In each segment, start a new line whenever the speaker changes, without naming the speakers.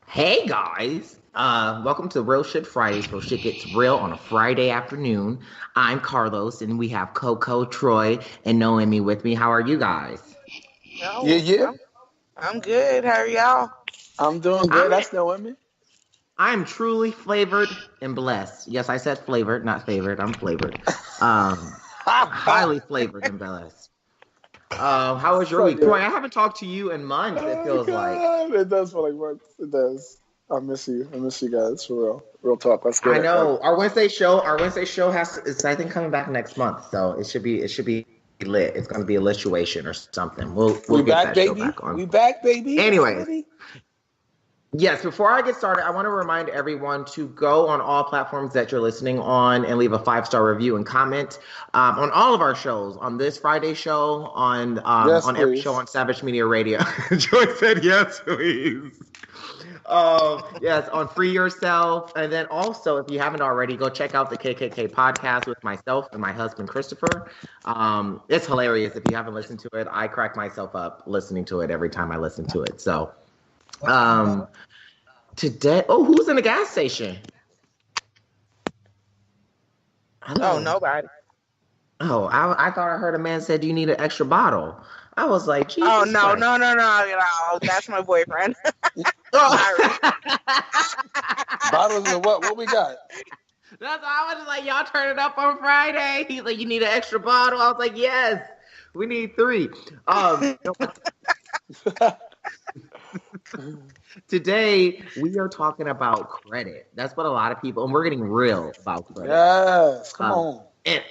Hey guys, welcome to Real Shit Fridays, where shit gets real on a Friday afternoon. I'm Carlos, and we have Coco, Troy, and Noemi with me. How are you guys?
Yeah,
No,
yeah.
I'm good. How are y'all?
I'm doing
I'm
great. That's no women.
I'm truly flavored and blessed. Yes, I said flavored, not favored. I'm flavored. Highly flavored and blessed. How was your
So
week, Troy?
good.
I haven't talked to you in months. It
Oh
feels like.
God, it does feel like months. It does. I miss you. I miss you guys for real. Real talk. Let's get
I
it.
know our Wednesday show has is I think coming back next month, so it should be lit. It's going to be a lituation or something. We'll
We
get
back,
that show
baby.
back on.
We back, baby.
Anyways,
Already.
yes, before I get started, I want to remind everyone to go on all platforms that you're listening on and leave a 5-star review and comment on all of our shows. On this Friday show,
Yes,
on every show
please.
on Savage Media Radio. Joy said yes, please. Yes, on Free Yourself. And then also, if you haven't already, go check out the KKK podcast with myself and my husband, Christopher. It's hilarious. If you haven't listened to it, I crack myself up listening to it every time I listen to it. So, um, today, oh, who's in the gas station?
Oh,
Hello.
nobody.
Oh, I thought I heard a man said you need an extra bottle. I was like,
Oh,
Jesus
no,
Christ.
no, no, no. That's my boyfriend.
Oh.
Sorry.
Bottles of what? What we got?
That's why I was like, y'all turn it up on Friday. He's like, you need an extra bottle. I was like, yes, we need 3. Today we are talking about credit. That's what a lot of people, and we're getting real about credit.
Yes. Come
Um,
on.
and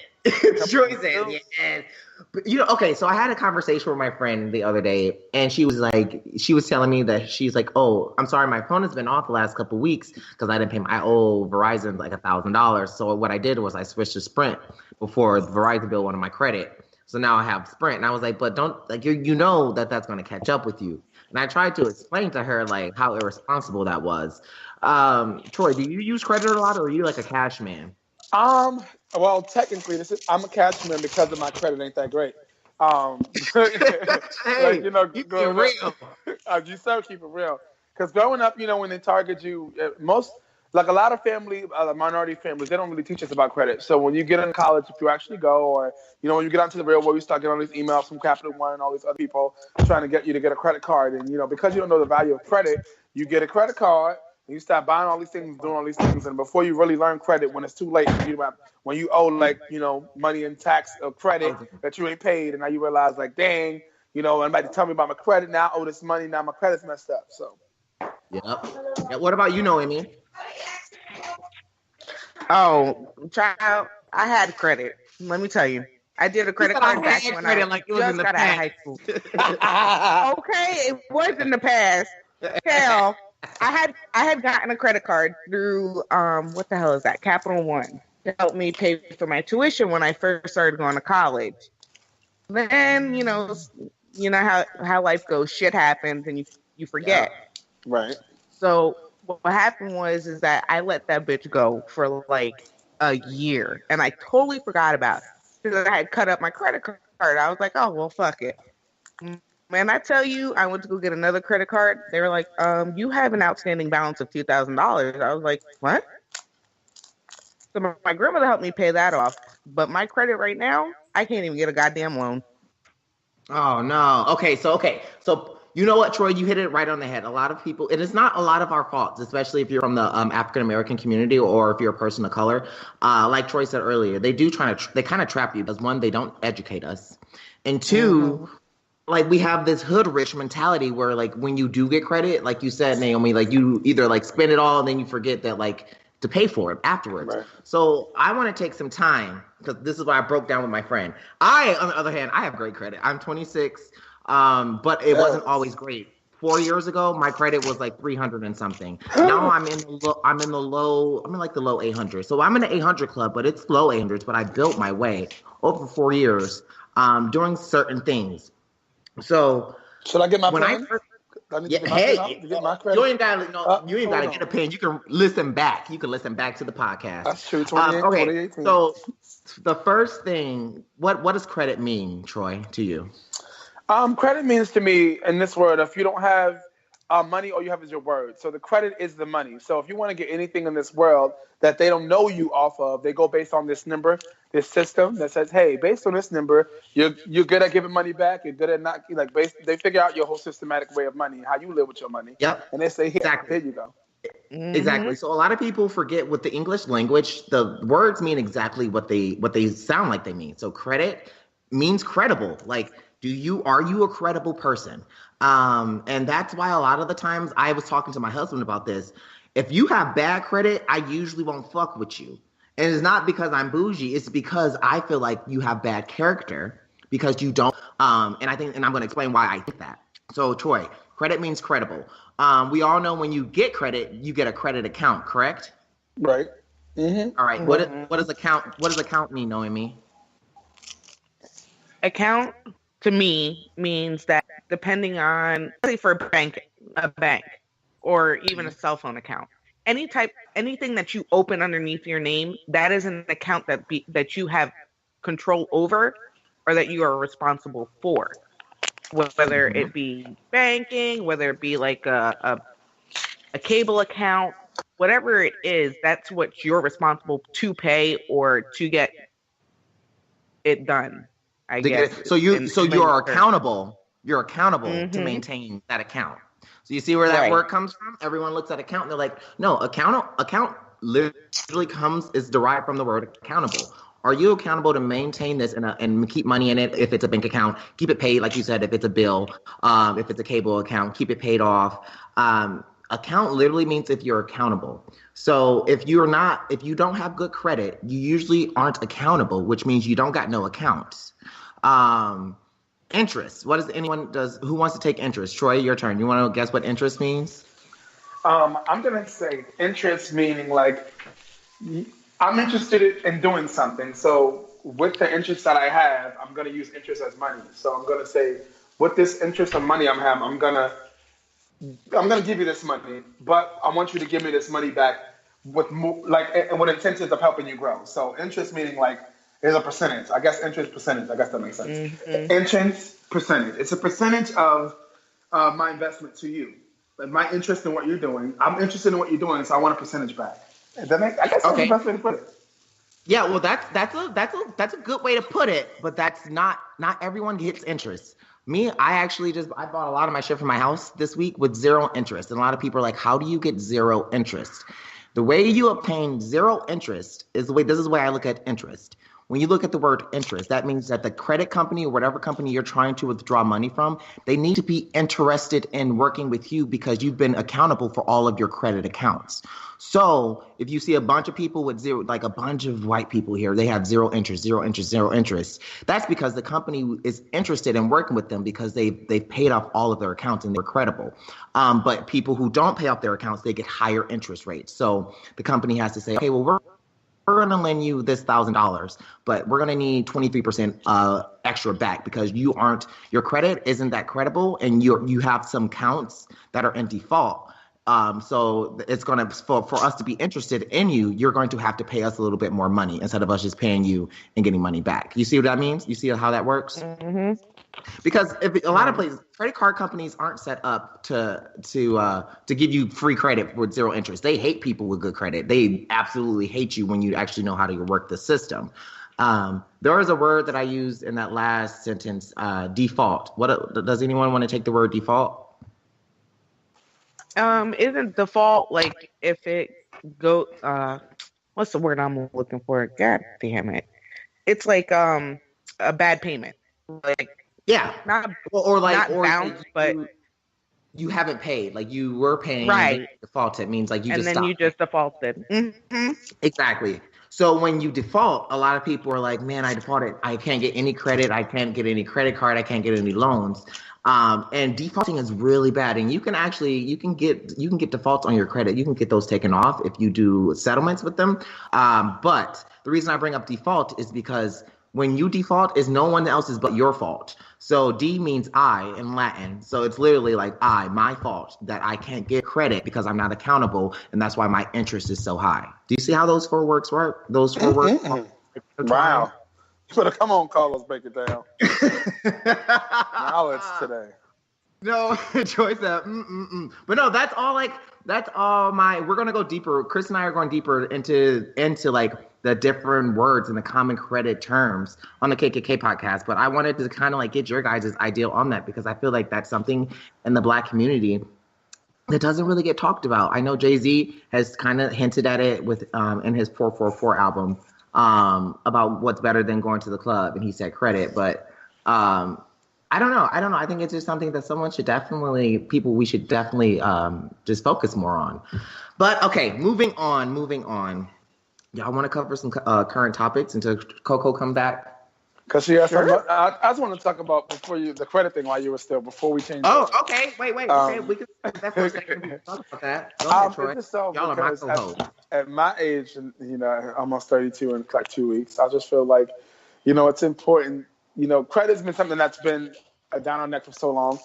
Joy says, yes. But okay, so I had a conversation with my friend the other day, and she was telling me that she's like, oh, I'm sorry, my phone has been off the last couple of weeks because I didn't pay I owe Verizon like $1,000. So what I did was I switched to Sprint before Verizon bill went on my credit. So now I have Sprint, and I was like, but don't like you know that's going to catch up with you. And I tried to explain to her like how irresponsible that was. Troy, do you use credit a lot, or are you like a cash man?
Um. Well, technically, I'm a cash man because of my credit ain't that great. Like
Hey, you being
growing up,
real.
you so keep it real. Because growing up, when they target you, most like a lot of minority families, they don't really teach us about credit. So when you get into college, if you actually go, or when you get onto the real world, you start getting all these emails from Capital One and all these other people trying to get you to get a credit card, and because you don't know the value of credit, you get a credit card. And you start buying all these things, doing all these things, and before you really learn credit, when it's too late, when you owe like money in tax or credit that you ain't paid, and now you realize like, dang, anybody tell me about my credit now? I owe this money now. My credit's messed up. So,
Yep. Yeah, what about you, Noemi?
Oh, child, I had credit. Let me tell you. I did a
She
credit
said I
card back
had
when
credit
I
like it was in
just
the
got out of
past.
high school. Okay, it was in the past. Hell, I had gotten a credit card through what the hell is that? Capital One to help me pay for my tuition when I first started going to college. Then how life goes. Shit happens and you
yeah,
forget.
right.
So what happened was is that I let that bitch go for like a year, and I totally forgot about it because I had cut up my credit card. I was like, oh well, fuck it. Man, I tell you, I went to go get another credit card. They were like, you have an outstanding balance of $2,000. I was like, what? So my grandmother helped me pay that off, but my credit right now, I can't even get a goddamn loan.
Oh no. So you know what, Troy? You hit it right on the head. A lot of people, it is not a lot of our faults, especially if you're from the African American community or if you're a person of color. Like Troy said earlier, they do they kind of trap you because one, they don't educate us, and
Mm-hmm.
two, like we have this hood rich mentality where like when you do get credit, like you said, Naomi, like you either like spend it all and then you forget that like to pay for it afterwards.
Right.
So I want to take some time because this is why I broke down with my friend. I, on the other hand, I have great credit. I'm 26, but it wasn't always
Yes.
great. 4 years ago, my credit was like 300 and something. Now I'm in like the low 800. So I'm in the 800 club, but it's low 800s. But I built my way over 4 years, doing certain things. So
Should I get my
when I
pen?
first,
I need to
yeah,
get my pen out
hey,
to get my
you
credit.
ain't got no, you ain't got
Hold
to get a
on.
pen. You can listen back. You can listen back to the podcast.
That's true.
Okay,
2018.
so the first thing, what does credit mean, Troy, to you?
Credit means to me in this world, if you don't have money, all you have is your word. So the credit is the money. So if you want to get anything in this world that they don't know you off of, they go based on this number, this system that says, hey, based on this number, you're good at giving money back. You're good at not they figure out your whole systematic way of money, how you live with your money.
Yep.
And they say, here,
Exactly.
here you go.
Exactly. So a lot of people forget with the English language, the words mean exactly what they sound like they mean. So credit means credible. Like, are you a credible person? And that's why a lot of the times I was talking to my husband about this. If you have bad credit, I usually won't fuck with you. And it's not because I'm bougie. It's because I feel like you have bad character because you don't. And I'm going to explain why I think that. So Troy, credit means credible. We all know when you get credit, you get a credit account, correct?
Right. Mm-hmm.
All right. What does account mean, Noemi?
Account to me means that depending on, say for a bank, or even a cell phone account, anything that you open underneath your name, that is an account that you have control over, or that you are responsible for. Whether it be banking, whether it be like a cable account, whatever it is, that's what you're responsible to pay or to get it done. I guess.
So you're accountable. You're accountable to maintain that account. So you see where that word comes from? Everyone looks at account and they're like, no, account literally is derived from the word accountable. Are you accountable to maintain this and keep money in it? If it's a bank account, keep it paid, like you said. If it's a bill, if it's a cable account, keep it paid off. Account literally means if you're accountable. So if you don't have good credit, you usually aren't accountable, which means you don't got no accounts. Interest. Who wants to take interest? Troy, your turn. You want to guess what interest means?
I'm gonna say interest meaning like I'm interested in doing something. So with the interest that I have, I'm going to use interest as money. So I'm going to say, with this interest of money I'm having, I'm going to give you this money, but I want you to give me this money back with intentions of helping you grow. So interest meaning like there's a percentage. I guess interest percentage. I guess that makes sense. Mm-hmm. Interest percentage. It's a percentage of my investment to you. Like my interest in what you're doing. I'm interested in what you're doing, so I want a percentage back. I guess that's the best way to put it.
Yeah, well, that's a good way to put it, but that's not everyone gets interest. Me, I bought a lot of my shit for my house this week with zero interest, and a lot of people are like, "How do you get zero interest?" The way you obtain zero interest is this is the way I look at interest. When you look at the word interest, that means that the credit company or whatever company you're trying to withdraw money from, they need to be interested in working with you because you've been accountable for all of your credit accounts. So if you see a bunch of people with zero, like a bunch of white people here, they have zero interest. That's because the company is interested in working with them because they've paid off all of their accounts and they're credible. But people who don't pay off their accounts, they get higher interest rates. So the company has to say, okay, well, we're going to lend you this $1,000, but we're going to need 23% extra back because your credit isn't that credible and you have some counts that are in default. So it's going to, for us to be interested in you, you're going to have to pay us a little bit more money instead of us just paying you and getting money back. You see what that means? You see how that works? Mm-hmm. Because a lot of places, credit card companies aren't set up to give you free credit with zero interest. They hate people with good credit. They absolutely hate you when you actually know how to work the system. There is a word that I used in that last sentence, default. Does anyone want to take the word default?
Isn't default like if it go what's the word I'm looking for? God damn it. It's like a bad payment. Like not bounce, but
you haven't paid. Like you were paying,
right?
Defaulted means like you
and
just
then
stopped.
You just defaulted. Mm-hmm.
Exactly. So when you default, a lot of people are like, "Man, I defaulted. I can't get any credit. I can't get any credit card. I can't get any loans." And defaulting is really bad. And you can get defaults on your credit. You can get those taken off if you do settlements with them. But the reason I bring up default is because when you default, is no one else's but your fault. So D means I in Latin. So it's literally like my fault that I can't get credit because I'm not accountable. And that's why my interest is so high. Do you see how those four words work? Those four words.
Wow. You better come on, Carlos, break it down. Knowledge today.
No, Joy said, But no, that's all. Like, that's all my. We're gonna go deeper. Chris and I are going deeper into like the different words and the common credit terms on the KKK podcast. But I wanted to kind of like get your guys' idea on that because I feel like that's something in the Black community that doesn't really get talked about. I know Jay-Z has kind of hinted at it with in his 444 album about what's better than going to the club, and he said credit, but. I don't know. I think it's just something that we should definitely just focus more on. But okay, moving on. Y'all want to cover some current topics until Coco come back?
Because she has I just want to talk about the credit thing while you were still, before we change.
Oh, okay. Wait. Okay, we can that for a second. We can talk about that. Go ahead, Troy. Y'all are my co-host.
At my age, almost 32 in like 2 weeks, I just feel like, it's important. Credit's been something that's been down our neck for so long.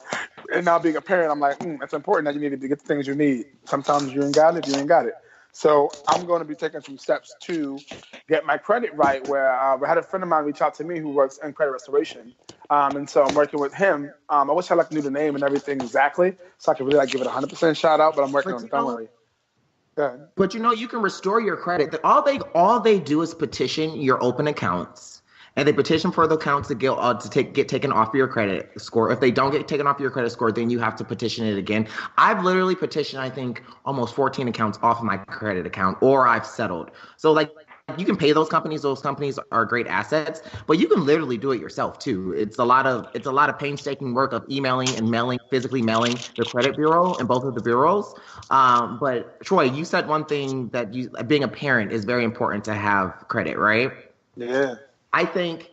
And now being a parent, I'm like, it's important that you need to get the things you need. Sometimes you ain't got it, you ain't got it. So I'm going to be taking some steps to get my credit right, where I had a friend of mine reach out to me who works in credit restoration. And so I'm working with him. I wish I knew the name and everything exactly, so I could really give it 100% shout out, but I'm working on it. Don't worry.
But you can restore your credit. All they do is petition your open accounts. And they petition for the accounts to get taken off your credit score. If they don't get taken off your credit score, then you have to petition it again. I've literally petitioned, I think, almost 14 accounts off of my credit account, or I've settled. So like, you can pay those companies. Those companies are great assets, but you can literally do it yourself too. It's a lot of painstaking work of emailing and physically mailing the credit bureau and both of the bureaus. But Troy, you said one thing that being a parent is very important to have credit, right?
Yeah.
I think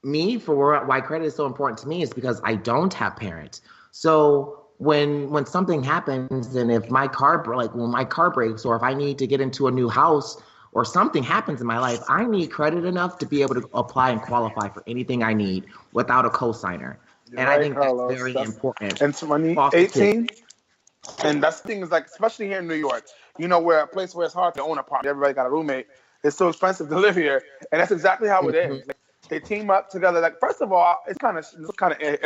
why credit is so important to me is because I don't have parents. So when something happens, and if my car breaks, or if I need to get into a new house, or something happens in my life, I need credit enough to be able to apply and qualify for anything I need without a cosigner. And right, I think that's very important.
And 2018, and that's the thing is, like, especially here in New York, where a place where it's hard to own an apartment, everybody got a roommate. It's so expensive to live here, and that's exactly how it is. Like, they team up together. Like, first of all, it's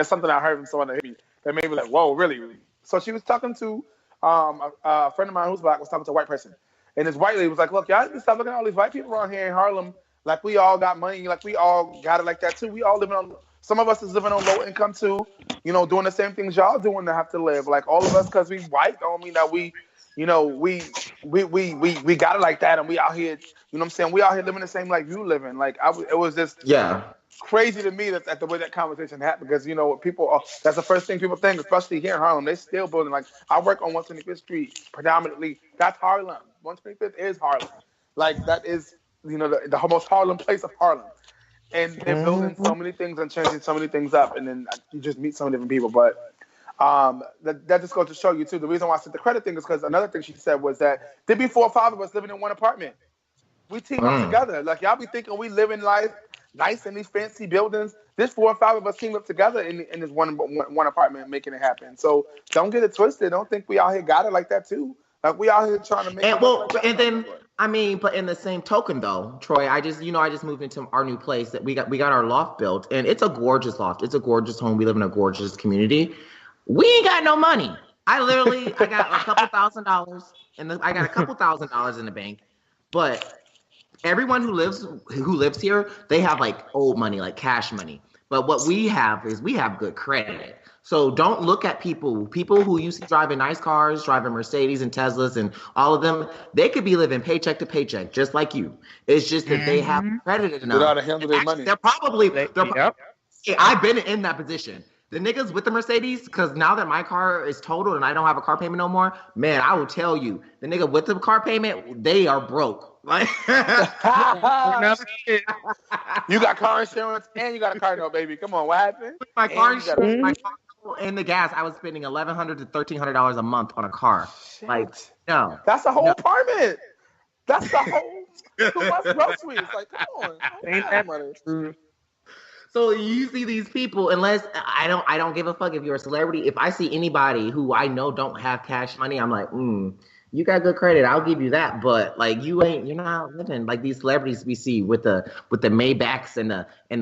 something I heard from someone that made me like, whoa, really? So she was talking to a friend of mine who's Black was talking to a white person, and this white lady was like, look, y'all need to stop looking at all these white people around here in Harlem. Like, we all got money. Like, we all got it like that too. We all some of us is living on low income too. Doing the same things y'all doing to have to live. Like, all of us, because we white, don't mean that we got it like that, and we out here, what I'm saying? We out here living the same life you living. Like, it was just crazy to me that the way that conversation happened, because people that's the first thing people think, especially here in Harlem. They still building. Like, I work on 125th Street predominantly. That's Harlem. 125th is Harlem. Like, that is the most Harlem place of Harlem. And they're building so many things and changing so many things up, and then you just meet so many different people. But that just goes to show you too. The reason why I said the credit thing is because another thing she said was that there'd be 4 or 5 of us living in one apartment. We team up together. Like, y'all be thinking we live in life nice in these fancy buildings. There's 4 or 5 of us team up together in this one apartment making it happen. So don't get it twisted. Don't think we out here got it like that too. Like, we out here trying to make it.
But in the same token though, Troy, I just moved into our new place that we got our loft built, and it's a gorgeous loft. It's a gorgeous home. We live in a gorgeous community. We ain't got no money. I got a couple $1,000s, and I got a couple $1,000s in the bank. But everyone who lives here, they have like old money, like cash money. But what we have is we have good credit. So don't look at people who used to drive in nice cars, driving Mercedes and Teslas and all of them. They could be living paycheck to paycheck, just like you. It's just that they have credit enough.
They know how to handle their money.
I've been in that position. The niggas with the Mercedes, because now that my car is totaled and I don't have a car payment no more, man, I will tell you, the nigga with the car payment, they are broke. Like,
you got car insurance and you got a car note, baby. Come on, what happened?
My car insurance, my car and the gas, I was spending $1,100 to $1,300 a month on a car.
Shit.
Like, no.
That's a whole apartment. That's the whole 2 months groceries. Like, come on. Ain't that money?
So you see these people, unless I don't give a fuck if you're a celebrity. If I see anybody who I know don't have cash money, I'm like, you got good credit, I'll give you that. But like, you're not living like these celebrities we see with the Maybachs and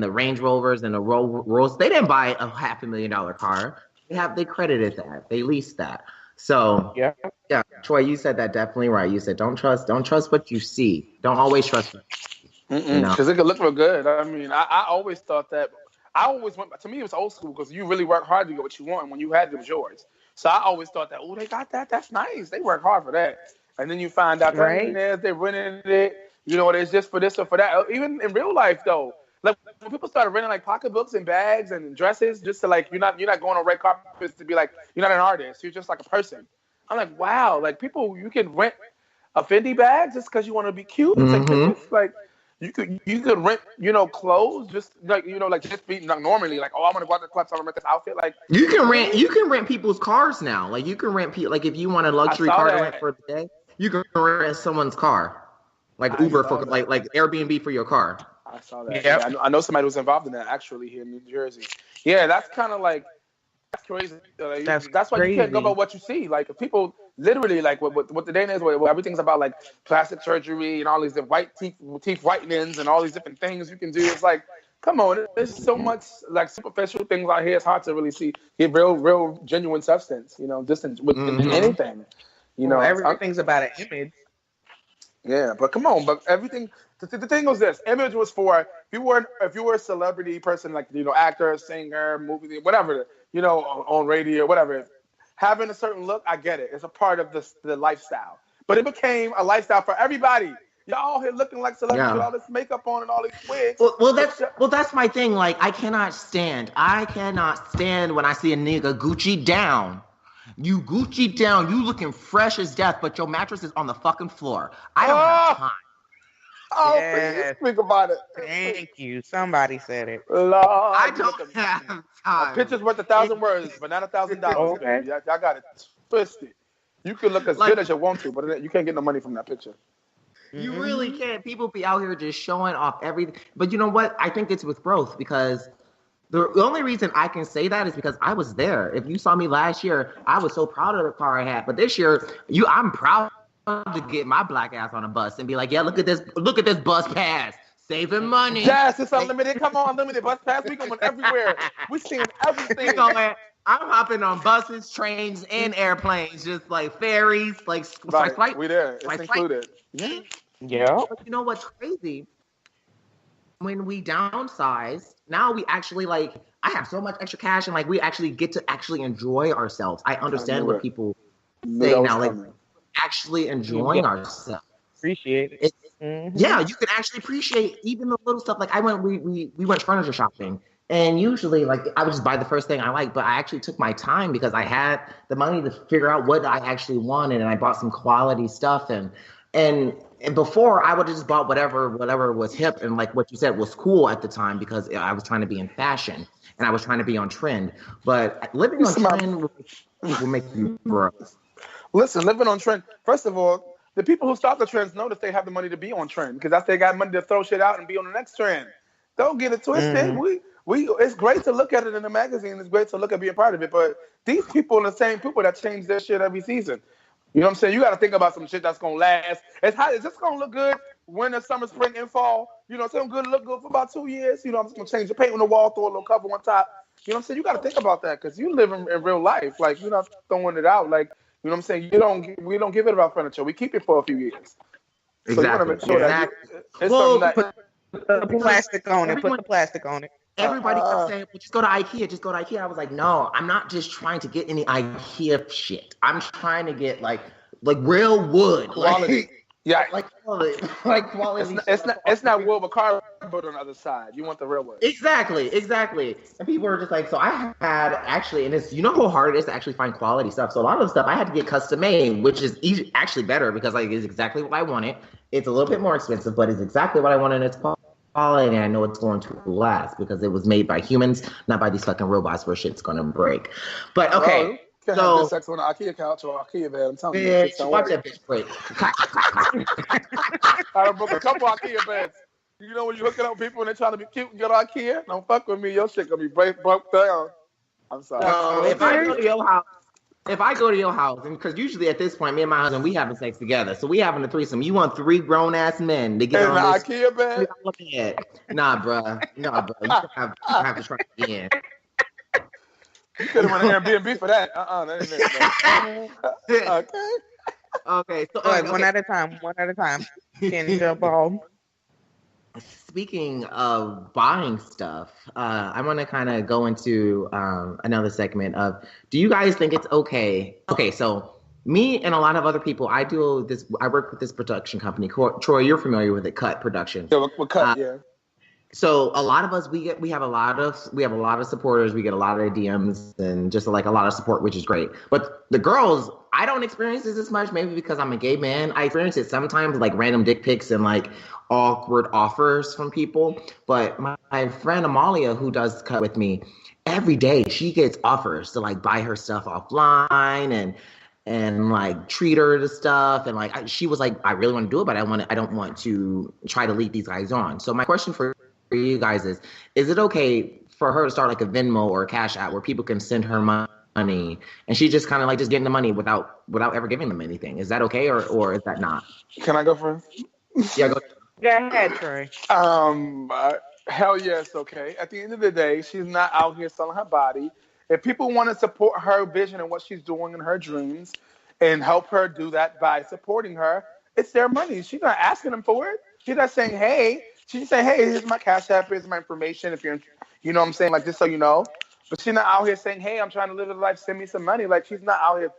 the Range Rovers and the Rolls. They didn't buy a $500,000 car. They credited that. They leased that. So
Yeah.
yeah, Troy, you said that definitely right. You said don't trust what you see. Don't always trust it. You know?
Because it could look real good. I mean, I always thought that. I always went. To me, it was old school because you really work hard to get what you want. And when you had it, it was yours. So I always thought that, oh, they got that. That's nice. They work hard for that. And then you find out
Right.
they're renting it. You know, it's just for this or for that. Even in real life, though, like when people started renting like pocketbooks and bags and dresses, just to like you're not going on red carpets to be like you're not an artist. You're just like a person. I'm like, wow, like people, you can rent a Fendi bag just because you want to be cute and take pictures. Like you could rent, clothes just like like just be like, normally like, oh, I'm gonna go out to the club, so I'm gonna rent this outfit. Like
you can rent people's cars now. Like you can rent like if you want a luxury car to rent for the day, you can rent someone's car, like Uber for like Airbnb for your car.
I saw that. Yep. Yeah, I know somebody was involved in that actually here in New Jersey. Yeah, that's kind of like that's crazy. That's why you can't go by what you see. Like people literally like what the day is where everything's about like plastic surgery and all these white teeth whitenings and all these different things you can do. It's like, come on, there's so much like superficial things out here. It's hard to really get real genuine substance. Just with anything.
Everything's about an image.
Yeah, but come on, but everything. The thing was this: image was for if you were a celebrity person, like actor, singer, movie, whatever, on radio, whatever. Having a certain look, I get it. It's a part of the lifestyle. But it became a lifestyle for everybody. Y'all here looking like celebrities with all this makeup on and all these wigs.
Well, that's my thing. Like, I cannot stand when I see a nigga Gucci down. You Gucci down. You looking fresh as death, but your mattress is on the fucking floor. I don't have time.
Oh, yes. Please speak about it.
Thank you. Somebody said it.
Lord,
I don't have time.
A picture's worth 1,000 words, but not $1,000.
Okay.
Y'all got it twisted. You can look as good as you want to, but you can't get no money from that picture.
You really can't. People be out here just showing off everything. But you know what? I think it's with growth because the only reason I can say that is because I was there. If you saw me last year, I was so proud of the car I had. But this year, I'm proud to get my black ass on a bus and be like, yeah, look at this bus pass. Saving money.
Yes, it's unlimited. Come on, unlimited bus pass. We going everywhere. We seeing everything.
I'm hopping on buses, trains, and airplanes, just like ferries, like
right. We there. It's included.
Yeah.
But you know what's crazy? When we downsize, now we actually I have so much extra cash and we actually get to actually enjoy ourselves. I understand what people say now, actually enjoying ourselves.
Appreciate it.
Yeah, you can actually appreciate even the little stuff. Like we went furniture shopping, and usually I would just buy the first thing I like, but I actually took my time because I had the money to figure out what I actually wanted, and I bought some quality stuff. And before I would have just bought whatever was hip and like what you said was cool at the time because I was trying to be in fashion and I was trying to be on trend. But living on trend will make you grow.
Listen, living on trend. First of all, the people who start the trends notice they have the money to be on trend because they got money to throw shit out and be on the next trend. Don't get it twisted. It's great to look at it in the magazine. It's great to look at being part of it. But these people are the same people that change their shit every season. You know what I'm saying? You got to think about some shit that's going to last. Is this going to look good winter, summer, spring, and fall? It's going to look good for about 2 years. I'm just going to change the paint on the wall, throw a little cover on top. You know what I'm saying? You got to think about that because you live in real life. Like, you're not throwing it out. Like, you know what I'm saying? We don't give it about furniture. We keep it for a few years.
Exactly.
So you want to make sure that it's
put
something
plastic on it. Put the plastic on it.
Everybody kept saying, well, just go to IKEA. I was like, no, I'm not just trying to get any IKEA shit. I'm trying to get like real wood.
Quality. Yeah.
Like quality.
It's not wood, but cardboard on the other side. You want the real wood.
Exactly. And people were just like, so I had actually, and it's, how hard it is to actually find quality stuff. So a lot of the stuff I had to get custom made, which is actually better because it's exactly what I wanted. It's a little bit more expensive, but it's exactly what I wanted. And it's quality, and I know it's going to last because it was made by humans, not by these fucking robots where shit's going to break. But okay.
You can't have this sex on an IKEA couch or IKEA bed. I'm telling you.
Watch that bitch break.
I done broke a couple IKEA beds. You know when you hooking up with people and they're trying to be cute and get on IKEA? Don't fuck with me. Your shit gonna be broke down. I'm sorry.
No, if I go to your house, and because usually at this point, me and my husband, we having sex together. So we having a threesome. You want 3 grown-ass men to get on this
IKEA bed?
Nah, bruh. You have to try again.
You could have run an Airbnb for that. That ain't it. Okay.
Okay, so
Like, one at a time. Can't jump all.
Speaking of buying stuff, I want to kind of go into another segment of, do you guys think it's okay? Okay, so me and a lot of other people, I work with this production company. Troy, you're familiar with it, Cut Productions.
Yeah, we're Cut, yeah.
So a lot of us, we have a lot of supporters. We get a lot of DMs and just like a lot of support, which is great. But the girls, I don't experience this as much, maybe because I'm a gay man. I experience it sometimes, like random dick pics and like awkward offers from people. But my friend Amalia, who does Cut with me, every day she gets offers to like buy her stuff offline and like treat her to stuff. And like she was like, I really want to do it, but I don't want to try to lead these guys on. So my question for you guys is it okay for her to start like a Venmo or a Cash App where people can send her money and she just kind of like just getting the money without ever giving them anything? Is that okay or is that not?
Can I go first?
Yeah, go
ahead, Troy.
Hell yes, okay. At the end of the day, she's not out here selling her body. If people want to support her vision and what she's doing in her dreams and help her do that by supporting her, it's their money. She's not asking them for it. She's not saying, hey. She just say, hey, here's my Cash App, here's my information. If you're, you know what I'm saying? Like, just so you know. But she's not out here saying, hey, I'm trying to live a life, send me some money. Like, she's not out here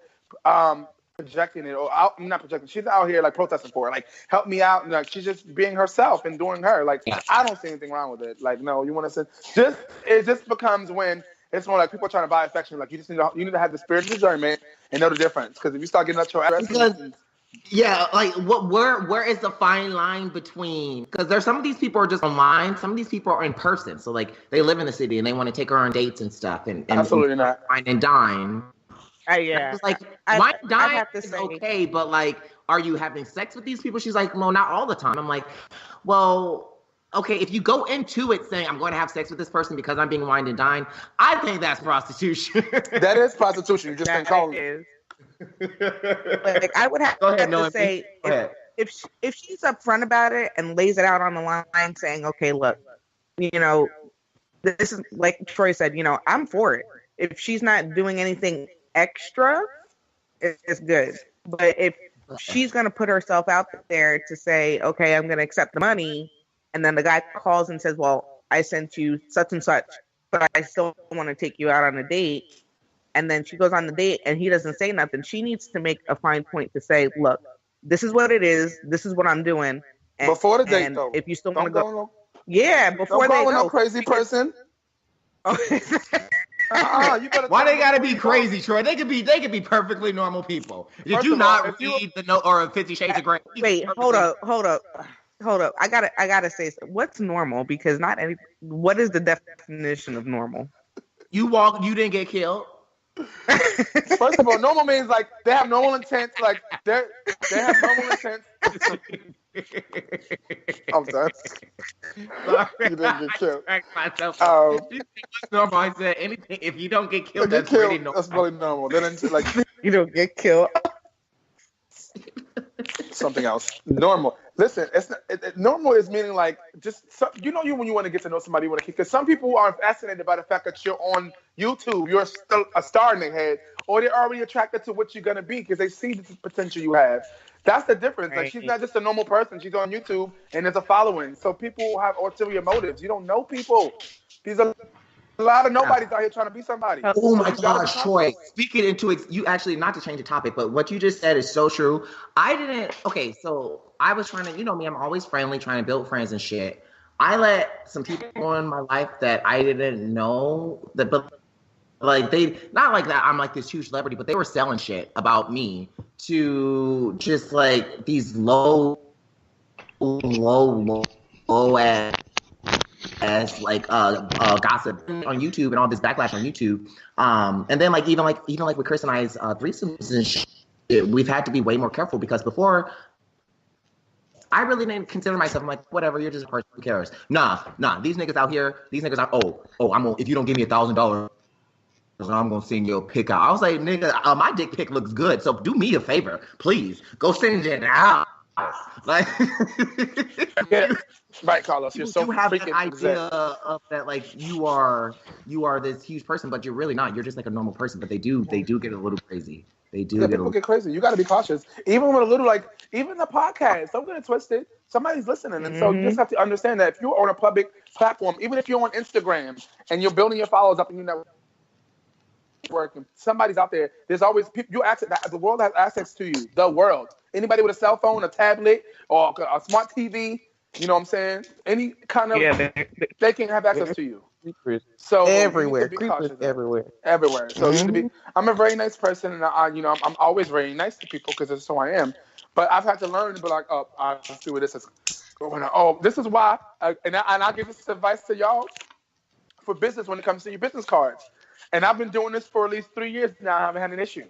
projecting it. I'm not projecting. She's out here, like, protesting for it. Like, help me out. And, like, she's just being herself and doing her. Like, I don't see anything wrong with it. Like, no, you want to send. It just becomes when it's more like people are trying to buy affection. Like, you need to have the spirit of discernment and know the difference. Because if you start getting up your address.
Yeah, like where is the fine line between, because there's some of these people are just online, some of these people are in person. So like they live in the city and they want to take her on dates and stuff and
absolutely not
wine and dine.
Yeah.
Like wine and dine is okay, but like, are you having sex with these people? She's like, well, not all the time. I'm like, well, okay, if you go into it saying I'm going to have sex with this person because I'm being wined and dined, I think that's prostitution.
That is prostitution. You just can't call it.
Like, I would have to say, if she's upfront about it and lays it out on the line, saying, okay, look, you know, this is like Troy said, you know, I'm for it. If she's not doing anything extra, it's good. But if she's going to put herself out there to say, okay, I'm going to accept the money, and then the guy calls and says, well, I sent you such and such, but I still want to take you out on a date. And then she goes on the date and he doesn't say nothing. She needs to make a fine point to say, look, this is what it is. This is what I'm doing. And,
before the date, though.
If you still want to go. Yeah, before they go.
No crazy person.
Why they gotta be crazy, Troy? They could be perfectly normal people. Did you not read the note or 50 Shades of Grey?
Wait, hold up. I gotta say, what's normal? Because what is the definition of normal?
You didn't get killed.
First of all, normal means like they have normal intent. Like they have normal intent. I'm sorry. You didn't get killed.
Normal. I said anything. If you don't get killed, that's really normal.
That's really normal. Then like
you don't get killed.
Something else. Normal. Listen, normal is meaning like just when you want to get to know somebody, you want to keep. Because some people are fascinated by the fact that you're on YouTube, you're still a star in their head, or they're already attracted to what you're gonna be because they see the potential you have. That's the difference. Right. Like she's not just a normal person; she's on YouTube and there's a following. So people have ulterior motives. You don't know people. These are a lot of nobodies out here trying to be somebody.
Oh my gosh, Troy. Speaking into it, you actually, not to change the topic, but what you just said is so true. So I was trying to, you know me, I'm always friendly, trying to build friends and shit. I let some people in my life that I didn't know, but like they, not like that I'm like this huge celebrity, but they were selling shit about me to just like these low as like gossip on YouTube and all this backlash on YouTube. And then like even with Chris and I's threesomes and shit, we've had to be way more careful because before I really didn't consider myself. I'm like, whatever, you're just a person, who cares? Nah. These niggas out here, if you don't give me $1,000, I'm gonna send you a pic out. I was like, nigga, my dick pic looks good, so do me a favor, please. Go send it out. Like,
Yeah. Right, Carlos. You're so
you have that
freaking
idea
exact.
of that, like you are this huge person, but you're really not. You're just like a normal person. But they do get a little crazy. They do
Yeah,
get a
people
little.
get crazy. You got to be cautious. Even with a little, like, even the podcast, don't get it twisted. Somebody's listening. And so you just have to understand that if you're on a public platform, even if you're on Instagram and you're building your followers up and you're networking, somebody's out there. There's always people, the world has access to you. The world. Anybody with a cell phone, a tablet, or a smart TV, you know what I'm saying? Any kind of, they can have access to you. So
Everywhere.
be
Creepers
cautious.
everywhere.
Everywhere. So you need to be. I'm a very nice person, and I'm always very nice to people because that's who I am. But I've had to learn to be like, oh, I see where this is going on. Oh, this is why. And I'll give this advice to y'all for business when it comes to your business cards. And I've been doing this for at least 3 years now. I haven't had an issue.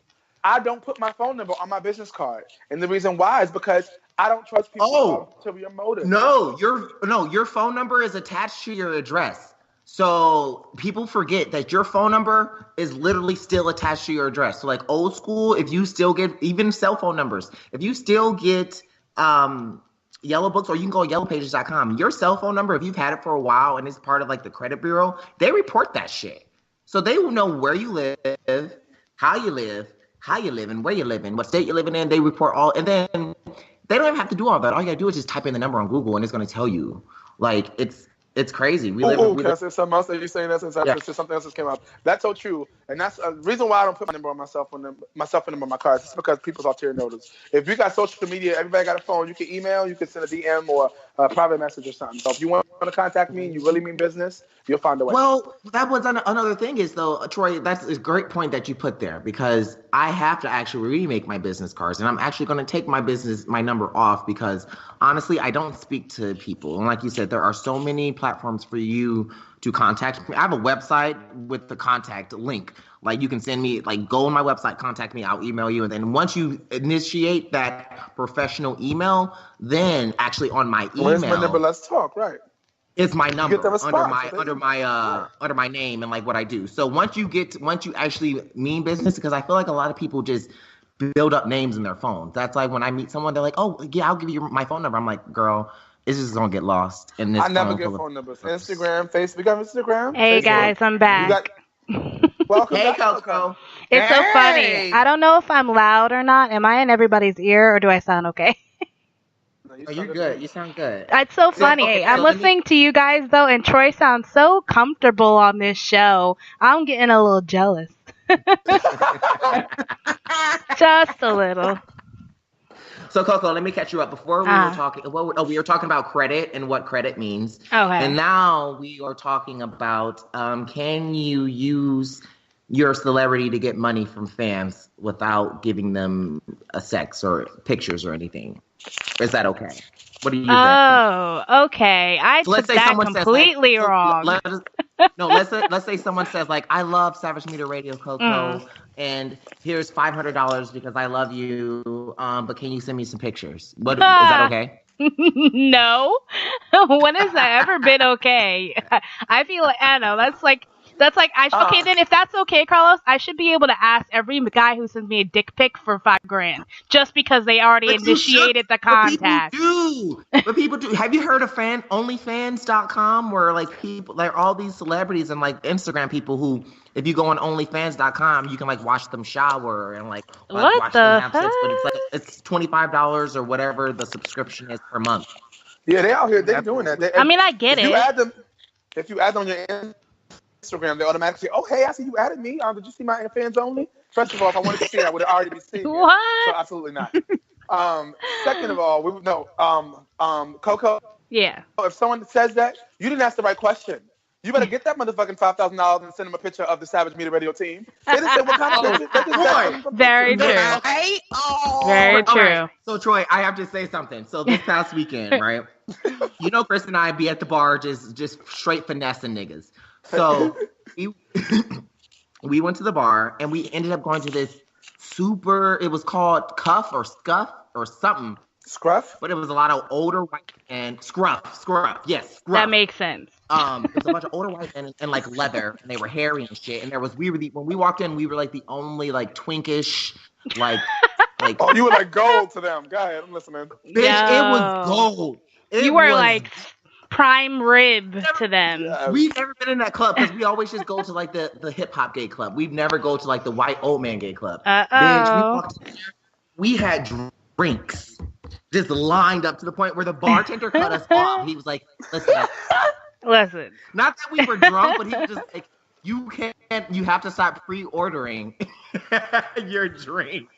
I don't put my phone number on my business card, and the reason why is because I don't trust people to your motive.
No, your phone number is attached to your address. So people forget that your phone number is literally still attached to your address. So like old school, if you still get even cell phone numbers, if you still get Yellow Books, or you can go to yellowpages.com, your cell phone number, if you've had it for a while and it's part of like the credit bureau, they report that shit. So they will know where you live, how you live, and where you live in, what state you're living in. They report all, and then they don't even have to do all that. All you gotta do is just type in the number on Google, and it's gonna tell you. Like it's crazy.
Can I say something else that you're saying? That's something else that came up. That's so true, and that's a reason why I don't put my number on my cell phone number on my cards. It's because people's ulterior motives. If you got social media, everybody got a phone. You can email, you can send a DM or a private message or something. So if you want to contact me and you really mean business, you'll find a way.
Well, that was another thing is though, Troy. That's a great point that you put there, because I have to actually remake my business cards, and I'm actually going to take my number off, because honestly, I don't speak to people, and like you said, there are so many platforms for you to contact me. I have a website with the contact link. Like you can send me, like go on my website, contact me, I'll email you. And then once you initiate that professional email, then actually on my email.
Where's my number? Let's talk, right?
It's my number under my name and like what I do. So once you actually mean business, because I feel like a lot of people just build up names in their phones. That's like when I meet someone, they're like, oh yeah, I'll give you my phone number. I'm like, girl, it's just gonna get lost in this.
I never get phone numbers. Instagram, Facebook. We got Instagram.
Hey
Facebook.
guys, I'm back.
Welcome
hey,
back,
Coco.
It's so funny. I don't know if I'm loud or not. Am I in everybody's ear, or do I sound okay?
No, you're good. You sound good.
It's so funny.
Okay,
I'm listening to you guys though, and Troy sounds so comfortable on this show. I'm getting a little jealous. Just a little.
So Coco, let me catch you up. Before we were talking, we were talking about credit and what credit means.
Okay.
And now we are talking about can you use your celebrity to get money from fans without giving them a sex or pictures or anything? Is that okay? What do you think?
Oh, okay. I took that completely wrong.
Let's say someone says like, I love Savage Media Radio, Coco, and here's $500 because I love you. But can you send me some pictures? Is that okay?
No. When has that ever been okay? I feel like, I don't know. Okay, then if that's okay, Carlos, I should be able to ask every guy who sends me a dick pic for $5,000 just because they already initiated the contact.
But people do. Have you heard of OnlyFans.com, where like people, like all these celebrities and like Instagram people who, if you go on OnlyFans.com, you can like watch them shower and like watch them have sex. But it's $25 or whatever the subscription is per month.
Yeah, they out here. They're doing that.
I get it.
If you add them on your Instagram, they automatically say, oh, hey, I see you added me. Did you see my fans only? First of all, if I wanted to see it, I would have already been seeing it.
What?
So absolutely not. Second of all, Coco.
Yeah.
If someone says that, you didn't ask the right question. You better get that motherfucking $5,000 and send them a picture of the Savage Media Radio team. They didn't say what kind of picture.
Very true.
Right?
Very true.
Right. So Troy, I have to say something. So this past weekend, right? You know, Chris and I be at the bar just straight finessing niggas. So we went to the bar and we ended up going to this it was called Cuff or Scuff or something.
Scruff?
But it was a lot of older white and Scruff. Yes, Scruff.
That makes sense.
It was a bunch of older white men and like leather, and they were hairy and shit. And when we walked in, we were like the only like twinkish, like Like,
Oh, you were like gold to them. Go ahead, I'm listening.
bitch, it was
Yo.
gold. It
You were
was
like prime rib to them.
Yes.
We've never been in that club because we always just go to like the hip hop gay club. We've never go to like the white old man gay club. Bitch,
Uh-oh.
we had drinks just lined up to the point where the bartender cut us off. He was like, listen,
Listen.
not that we were drunk, but he was just like, you have to stop pre-ordering your drink.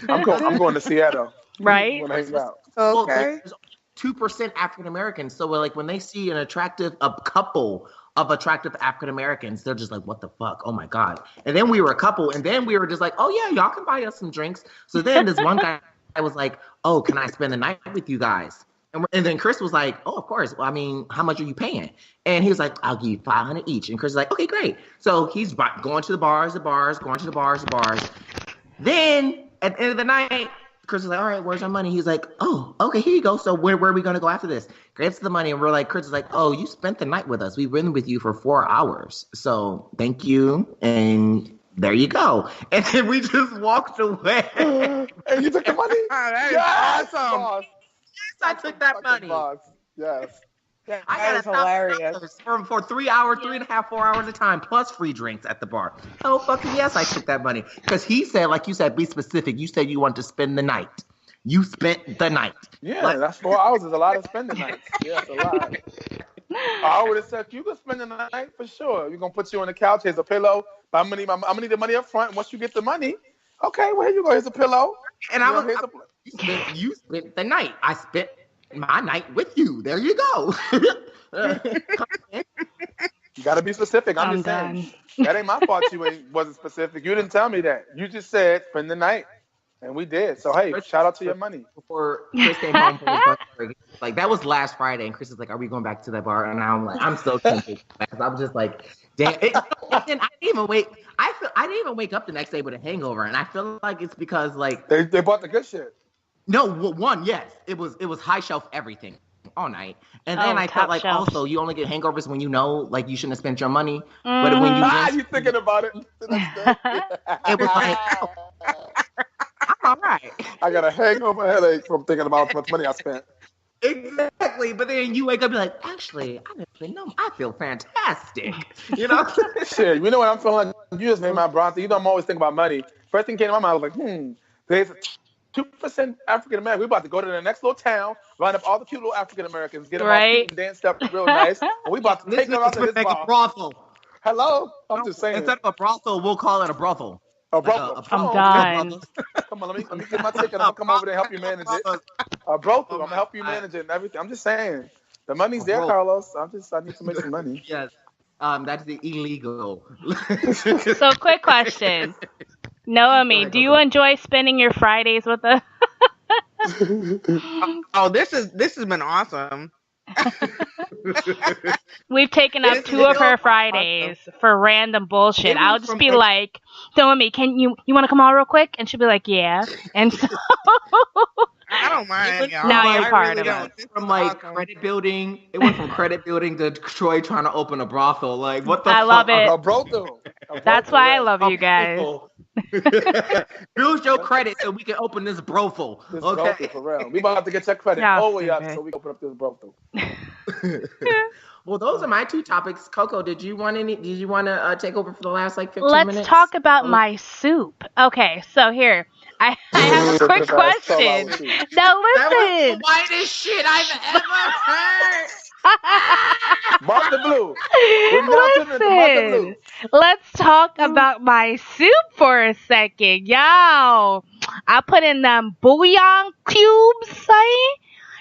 I'm going to Seattle.
Right?
I'm gonna hang out.
Well,
Okay.
there's 2% African Americans. So we're like, when they see a couple of attractive African Americans, they're just like, what the fuck? Oh my God. And then we were a couple, and then we were just like, oh yeah, y'all can buy us some drinks. So then this one guy was like, oh, can I spend the night with you guys? And then Chris was like, oh, of course. Well, I mean, how much are you paying? And he was like, I'll give you $500 each. And Chris is like, okay, great. So he's going to the bars, going to the bars. Then at the end of the night, Chris is like, all right, where's our money? He's like, oh, okay, here you go. So where are we going to go after this? Grabs the money, and we're like, Chris is like, oh, you spent the night with us. We've been with you for 4 hours. So thank you. And there you go. And then we just walked away.
And you took the money?
Oh, that is
Yes,
awesome.
boss.
I took that
Fucking
money.
boss. Yes.
That
I
is
got
hilarious.
for 3 hours, 3.5, 4 hours of time, plus free drinks at the bar. Oh, fucking yes, I took that money. Because he said, like you said, be specific. You said you want to spend the night. You spent the night.
Yeah,
Like-
that's 4 hours is a lot of spending nights. Yeah, it's a lot. I would have said you can spend the night for sure. We're gonna put you on the couch. Here's a pillow. I'm gonna need the money up front. Once you get the money, okay, well here you go. Here's a pillow.
And I was,
Here's
you spent the night. I spent my night with you. There you go.
You gotta be specific. I'm just
done.
saying. That ain't my fault. Wasn't specific. You didn't tell me that. You just said spend the night, and we did. So hey, shout out to your money.
Before Chris came home from his birthday, like that was last Friday, and Chris is like, "Are we going back to that bar?" And I'm like, "I'm so tempted," because I was just like, "Damn!" And I didn't even wake. I didn't even wake up the next day with a hangover, and I feel like it's because like
They bought the good shit.
no, one, yes, it was high shelf everything all night, and then
Oh,
I
top
felt like
shelf.
also you only get hangovers when you know like you shouldn't have spent your money, but when you
Ah,
drink,
you thinking about it? the next day?
it was like I'm all right.
I got a hangover headache from thinking about how much money I spent.
Exactly, but then you wake up and be like, actually, I didn't really know. I feel fantastic. You know?
Shit, you know what I'm feeling like? You just made my Bronson. You know I'm always thinking about money. First thing came to my mind, I was like, there's 2% African American. We're about to go to the next little town, line up all the cute little African Americans, get them all
Right.
cute and danced up real nice. And we about to
This
take them out to
nigga's
this
make a
bar.
brothel.
Hello? I'm just saying.
Instead of a brothel, we'll call it a brothel.
A
Like
brothel.
I'm
Oh,
done.
Come on, let me get my ticket. I'm gonna come over there and help you manage it. A brothel. I'm gonna help you manage it and everything. I'm just saying. The money's there, Carlos. I need to make some money.
Yes. That's the illegal.
So, quick question. Naomi, do you enjoy spending your Fridays with us?
Oh, this has been awesome.
We've taken up
It's
2 of her
so
Fridays for random bullshit.
It was
I'll just
from
be
like-
like, Naomi, can you want to come on real quick? And she'll be like, yeah. And so,
I don't mind, y'all.
Now you're
I
part
really
of
don't.
it.
This is
From like
awesome.
credit building, it went from credit building to Troy trying to open a brothel. Like, what the
I
fuck?
love it.
A brothel. A
That's
brothel,
why I
yes.
love you guys.
Build your credit so we can open this brothel.
This
Okay.
brothel for real. We about to get your credit
Y'all
all the way up
stupid.
so we can open up this brothel.
Well, those are my 2 topics. Coco, did you want to take over for the last like 15
Let's
minutes?
talk about my soup. Okay, so here, I have a quick question. Now
That was the
listen.
whitest shit I've ever heard.
Mark the blue. We're now tuning into Mark the blue.
Listen, let's talk about my soup for a second. Yo, I put in them bouillon cubes, say?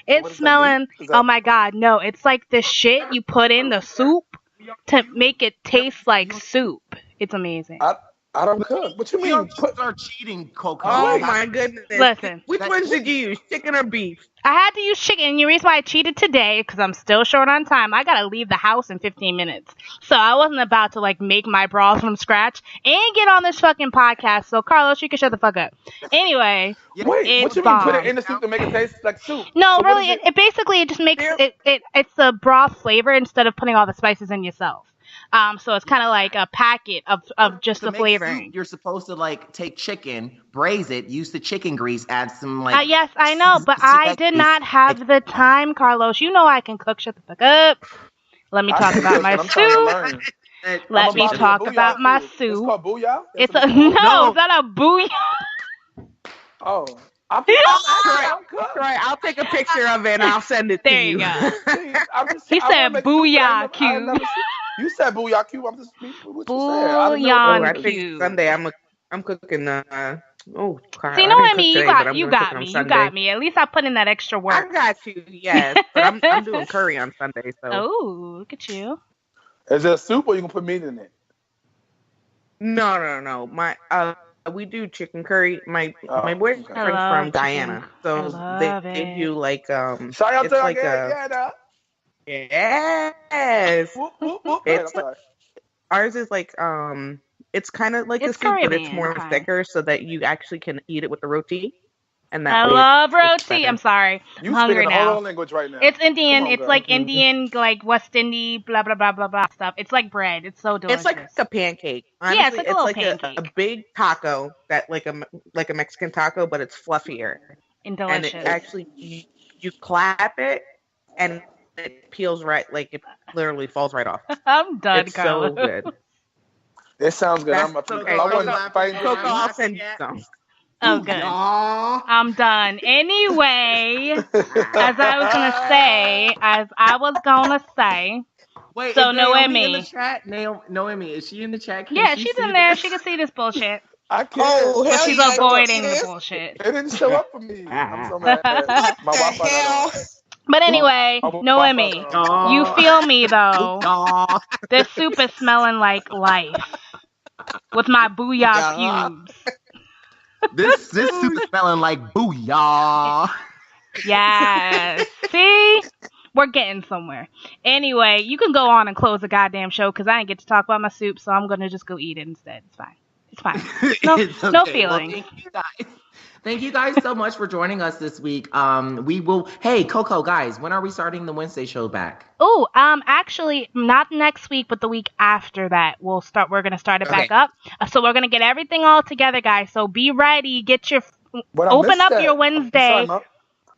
What
It's
does that
smelling,
mean? Is that-
oh my god, no, it's like the shit you put in the soup to make it taste like soup. It's amazing.
I don't cook. What you
We
mean?
don't
Put,
start cheating, Coco.
Oh my goodness.
Listen.
Which ones did you use? Chicken or beef?
I had to use chicken, and the reason why I cheated today, because I'm still short on time, I gotta leave the house in 15 minutes. So I wasn't about to, like, make my broth from scratch and get on this fucking podcast. So, Carlos, you can shut the fuck up. Anyway,
wait, what
It's
you mean? Put
bomb.
it in the soup to make it taste like soup?
no,
So what
really,
is
it basically, it just makes,
There-
it's the broth flavor instead of putting all the spices in yourself. So it's kind of like a packet of just
To
the
make
flavoring.
soup, you're supposed to like take chicken, braise it, use the chicken grease, add some like.
Yes, I know, but I
that
did
grease,
not have the time, Carlos. You know I can cook. Shut the fuck up. Let me
I
talk
can
about
cook,
my
and I'm trying to
soup.
learn.
Let
I'm
me
about to
talk
do a
about
booyah
my
cube. It's
soup.
called booyah?
It's
That's
a
what it's called?
no.
No.
It's not a booyah.
Oh. I'm
Troy,
cooked.
Troy, I'll take a picture of it and I'll send it to
There
you.
you go.
See, I'm just,
He
I wanna
said
make soup, but I
booyah
ain't
cube.
never seen- You said booyah cube. I'm just what you said.
Oh,
Bouillon
I
Cube.
think
cube.
Sunday I'm cooking. Oh, God,
See,
I
no,
didn't
Emmy,
cook
you
today, but
got
I'm
you
gonna cook
got
on
me. You
Sunday.
got me. At least I put in that extra
I
work.
got you, yes, but I'm doing curry on Sunday, so
Oh, look at you.
Is it a soup or you can put meat in it?
no. My we do chicken curry. My
Oh,
boyfriend's
okay.
I love
from
chicken.
Guyana,
I
so
love
they
it.
do like
Shout out
it's
to
like
Guyana.
yes,
Whoop, whoop, whoop. Go ahead,
it's
I'm sorry.
ours is like it's kind of like
It's
a soup, but it's
Caribbean,
more
okay.
thicker, so that you actually can eat it with the roti, and
I
that way
love
it's
roti.
better.
I'm sorry.
You
I'm hungry
speaking a whole
now.
other language right now.
It's Indian.
Come on,
It's
girl.
like Indian, like West Indian, blah blah blah blah blah stuff. It's like bread. It's so delicious.
It's like a pancake. Honestly,
Yeah, it's like a little
a
pancake.
big taco that like a Mexican taco, but it's fluffier.
And
And
delicious.
it actually you clap it and it peels right, like it literally falls right off.
I'm done,
It's
Carlos.
so good.
It sounds good.
That's okay.
I wasn't
Coco,
fighting
Coco,
you.
I'll send you some.
Oh, good.
Y'all.
I'm done. Anyway, as I was gonna say,
Wait,
So,
is Naomi in
Noemi.
the chat? Noemi, is she in the chat? Can
yeah,
she
she's
see
in there.
this?
She can see this bullshit,
I can't.
Oh,
but
hell
she's
yeah,
avoiding
it
the
is.
bullshit.
It didn't show up for me. I'm so mad. My Wi-Fi
hell?
not on.
But anyway,
My Wi-Fi's
Noemi,
not on.
you feel me though?
Y'all.
This soup is smelling like life with my booyah
Yeah.
cubes.
This soup is smelling like booyah.
Yes. See? We're getting somewhere. Anyway, you can go on and close the goddamn show because I didn't get to talk about my soup, so I'm going to just go eat it instead. It's fine. It's fine. No,
It's
no
okay.
feelings.
Well, thank you guys. Thank you guys so much for joining us this week. We will. Hey, Coco, guys, when are we starting the Wednesday show back?
Oh, actually, not next week, but the week after that, we're gonna start it back
Okay.
up. So we're gonna get everything all together, guys. So be ready. Get your
But I
open
missed
up
that.
your
I'm
Wednesday.
sorry, Mom.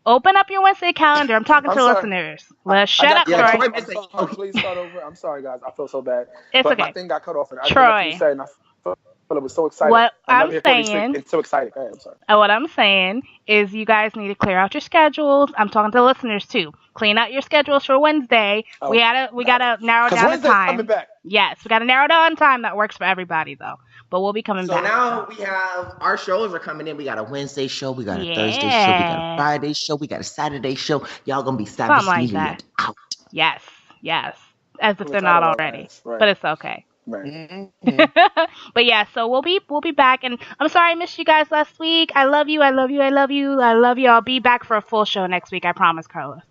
Open up your Wednesday calendar. I'm talking
I'm
to
sorry.
listeners. Let's shut up,
yeah,
Troy.
Troy-
I'm sorry. Please start over. I'm sorry, guys. I feel so bad.
It's
but
okay.
my thing got cut off. And I
Troy.
didn't know what you said, and I feel it was so excited.
What
I
I'm
never hear Cody
saying-
speak. It's so excited. Go ahead, I'm sorry.
What I'm saying is you guys need to clear out your schedules. I'm talking to listeners too. Clean out your schedules for Wednesday.
Oh,
we gotta narrow
Because
down the
Wednesday's
time.
coming back.
Yes, we gotta narrow down time that works for everybody though. But we'll be coming
So
back.
now we have our shows are coming in. We got a Wednesday show, we got a Thursday show, we got a Friday show, we got a Saturday show. Y'all gonna be
Something like
savagely
that.
out.
Yes. As if
I'm
they're not
excited about
already.
this, right.
But it's okay.
Right.
But yeah, so we'll be back, and I'm sorry I missed you guys last week. I love you. I'll be back for a full show next week. I promise, Carlos.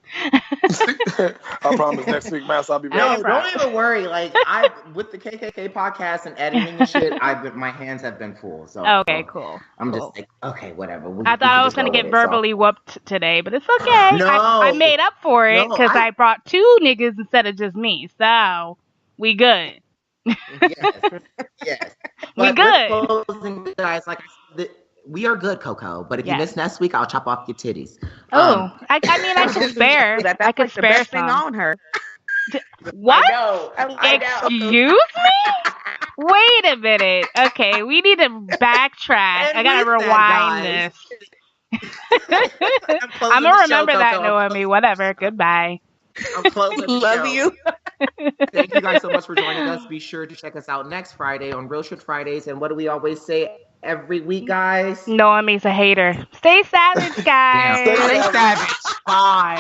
I promise next week, man. So I'll be
No,
ready.
don't even worry. Like I with the KKK podcast and editing and shit, my hands have been full. So
Okay, cool.
I'm
cool.
just like, okay, whatever. We
I
can
thought I was
just
gonna
roll
get
with it, so.
verbally whooped today, but it's okay.
No.
I made up for it
No,
because I brought 2 niggas instead of just me. So we good.
Yes.
We
But
good.
with closing, guys, like we are good, Coco. But if you
Yes.
miss next week, I'll chop off your titties.
Oh, I mean, I could spare.
That's
I could
like the
spare
best thing
some.
on her.
What?
I know. I know.
Excuse me? Wait a minute. Okay, we need to backtrack.
And
I gotta
with that,
rewind
guys,
this.
closing
I'm
the
gonna
show,
remember that,
Coco.
Noemi. Whatever. Goodbye.
I'm closing the
Love
show.
you.
Thank you guys so much for joining us. Be sure to check us out next Friday on Real Shit Fridays. And what do we always say every week, guys?
Noemi's a hater. Stay savage, guys.
Stay savage. Bye.